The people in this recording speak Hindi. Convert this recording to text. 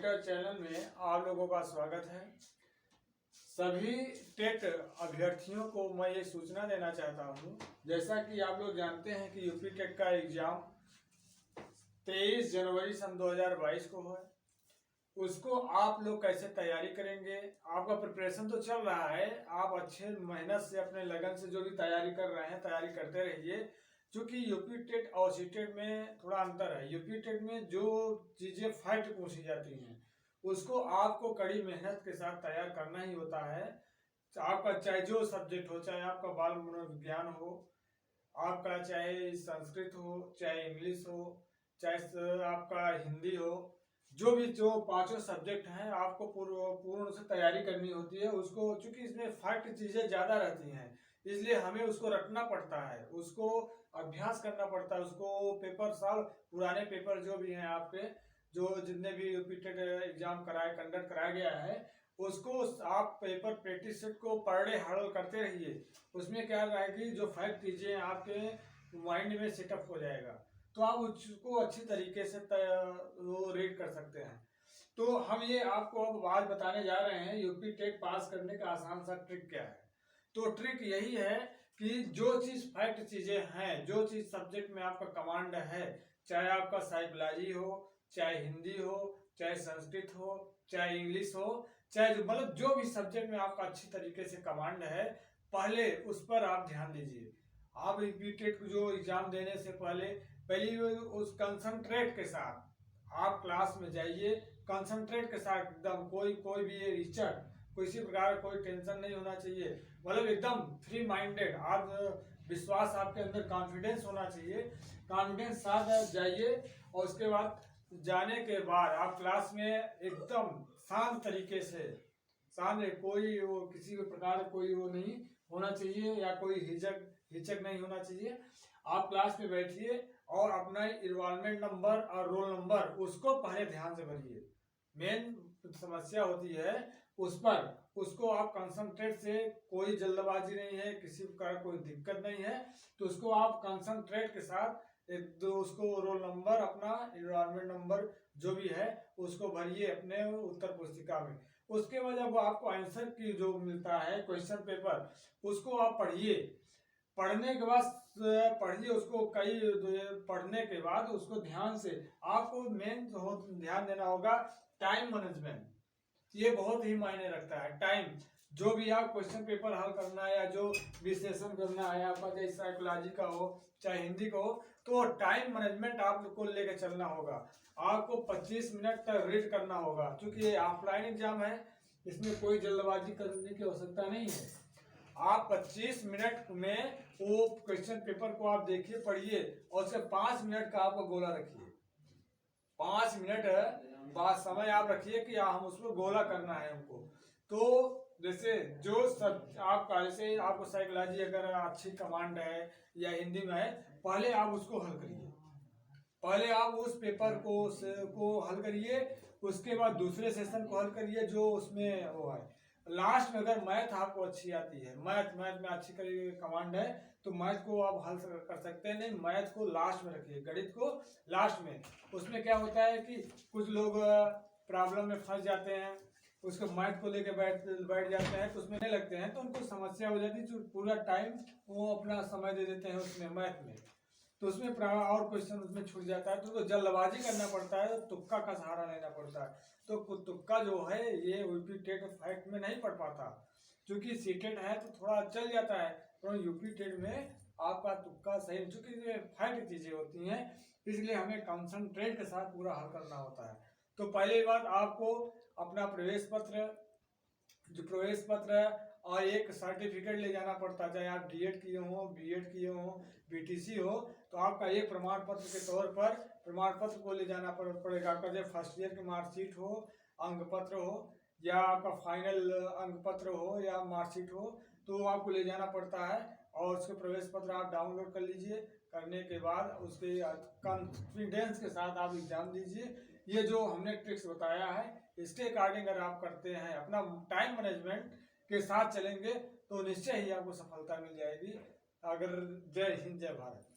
ट्यूटर चैनल में आप लोगों का स्वागत है। सभी टेट अभ्यर्थियों को मैं ये सूचना देना चाहता हूँ, जैसा कि आप लोग जानते हैं कि यूपी टेट का एग्जाम 23 जनवरी सन 2022 को है। उसको आप लोग कैसे तैयारी करेंगे? आपका प्रिपरेशन तो चल रहा है, आप अच्छे मेहनत से अपने लगन से जो भी तैयारी कर रहे हैं तैयारी करते रहिए। क्योंकि यूपी टेट और सीटेट में थोड़ा अंतर है। यूपी टेट में जो चीज़ें फैक्ट पूछी जाती हैं उसको आपको कड़ी मेहनत के साथ तैयार करना ही होता है। आपका चाहे जो सब्जेक्ट हो, चाहे आपका बाल मनोविज्ञान हो, आपका चाहे संस्कृत हो, चाहे इंग्लिश हो, चाहे आपका हिंदी हो, जो पांचों सब्जेक्ट हैं आपको पूर्ण से तैयारी करनी होती है उसको। चूंकि इसमें फैक्ट चीज़ें ज़्यादा रहती हैं इसलिए हमें उसको रटना पड़ता है, उसको अभ्यास करना पड़ता है, उसको पेपर साल पुराने पेपर जो भी हैं आपके, जो जितने भी रिपीटेड एग्जाम कंडक्ट कराया गया है उसको आप पेपर प्रैक्टिस सेट को पर डे हार्डल करते रहिए। उसमें क्या रहेगी, जो फैक्ट चीज़ें आपके माइंड में सेटअप हो जाएगा तो आप उसको अच्छी तरीके से वो रीड कर सकते हैं। तो हम ये आपको अब आज बताने जा रहे हैं यूपी टेट पास करने का आसान सा ट्रिक क्या है। तो ट्रिक यही है कि जो चीज़ फैक्ट चीज़ें हैं, जो चीज़ सब्जेक्ट में आपका कमांड है, चाहे आपका साइकोलॉजी हो, चाहे हिंदी हो, चाहे संस्कृत हो, चाहे इंग्लिश हो, चाहे मतलब जो भी सब्जेक्ट में आपका अच्छी तरीके से कमांड है, पहले उस पर आप ध्यान दीजिए। आप रिपीटेड जो एग्जाम देने से पहले उस कंसंट्रेट के साथ आप क्लास में जाइए, कंसंट्रेट के साथ एकदम कोई भी ये रिचर्ड किसी प्रकार का कोई टेंशन नहीं होना चाहिए, मतलब एकदम फ्री माइंडेड। आप विश्वास आपके अंदर कॉन्फिडेंस होना चाहिए, कॉन्फिडेंस साथ जाइए। और उसके बाद जाने के बाद आप क्लास में एकदम शांत तरीके से, सामने कोई वो किसी भी प्रकार कोई वो नहीं होना चाहिए या कोई हिचक नहीं होना चाहिए। आप क्लास में बैठिए और अपना इन्वॉल्वमेंट नंबर और रोल नंबर उसको पहले ध्यान से भरिए। मेन समस्या होती है उस पर, उसको आप कंसंट्रेट से, कोई जल्दबाजी नहीं है, किसी प्रकार कोई दिक्कत नहीं है, तो उसको आप कंसंट्रेट के साथ एक दो उसको रोल नंबर अपना इन्वायरमेंट नंबर जो भी है उसको भरिए अपने उत्तर पुस्तिका में। उसके बाद जब आपको आंसर की जो मिलता है क्वेश्चन पेपर उसको आप पढ़िए। पढ़ने के बाद पढ़िए उसको, कई पढ़ने के बाद उसको ध्यान से आपको मेन ध्यान देना होगा टाइम मैनेजमेंट। ये बहुत ही मायने रखता है। टाइम, जो भी आप क्वेश्चन पेपर हल करना है या जो विश्लेषण करना है आपका, चाहे साइकोलॉजी का हो चाहे हिंदी का हो, तो टाइम मैनेजमेंट आपको लेकर चलना होगा। आपको 25 मिनट तक रीड करना होगा। क्योंकि ये ऑफलाइन एग्जाम है, इसमें कोई जल्दबाजी करने की आवश्यकता नहीं है। आप 25 मिनट में वो क्वेश्चन पेपर को आप देखिए, पढ़िए और उसके 5 मिनट का आपको गोला रखिए। 5 मिनट बाद समय आप रखिए कि हम उसको गोला करना है हमको। तो जैसे जो सब आपका, जैसे आपको साइकोलॉजी अगर अच्छी कमांड है या हिंदी में है, पहले आप उसको हल करिए, पहले आप उस पेपर को हल करिए। उसके बाद दूसरे सेशन को हल करिए जो उसमें वो है। लास्ट में अगर मैथ आपको अच्छी आती है, मैथ में अच्छी कमांड है, तो मैथ को आप हल कर सकते हैं। नहीं, मैथ को लास्ट में रखिए, गणित को लास्ट में। उसमें क्या होता है कि कुछ लोग प्रॉब्लम में फंस जाते हैं, उसको मैथ को लेके बैठ जाते हैं, तो उसमें नहीं लगते हैं तो उनको समस्या हो जाती है। जो पूरा टाइम वो अपना समय दे देते हैं उसमें मैथ में, तो उसमें और क्वेश्चन उसमें छूट जाता है, तो जल्दबाजी करना पड़ता है, तो तुक्का का सहारा लेना पड़ता है। तो तुक्का जो है ये यूपी टेट फैक्ट में नहीं पढ़ पाता। क्योंकि सीटेट है तो थोड़ा चल जाता है, तो यूपी टेट में आपका तुक्का सही, चूंकि फैक्ट चीजें होती हैं इसलिए हमें कंसंट्रेट के साथ पूरा हल करना होता है। तो पहली बात आपको अपना प्रवेश पत्र और एक सर्टिफिकेट ले जाना पड़ता है। चाहे आप डीएड किए हो, बीएड किए हो, बीटीसी हो, तो आपका एक प्रमाण पत्र के तौर पर प्रमाण पत्र को ले जाना पड़ेगा। आपका जब फर्स्ट ईयर की मार्कशीट हो, अंक पत्र हो, या आपका फाइनल अंक पत्र हो या मार्कशीट हो, तो आपको ले जाना पड़ता है। और उसके प्रवेश पत्र आप डाउनलोड कर लीजिए। करने के बाद उसके कॉन्फिडेंस के साथ आप एग्जाम दीजिए। ये जो हमने ट्रिक्स बताया है इसके अकॉर्डिंग अगर आप करते हैं, अपना टाइम मैनेजमेंट के साथ चलेंगे, तो निश्चय ही आपको सफलता मिल जाएगी। अगर जय हिंद, जय भारत।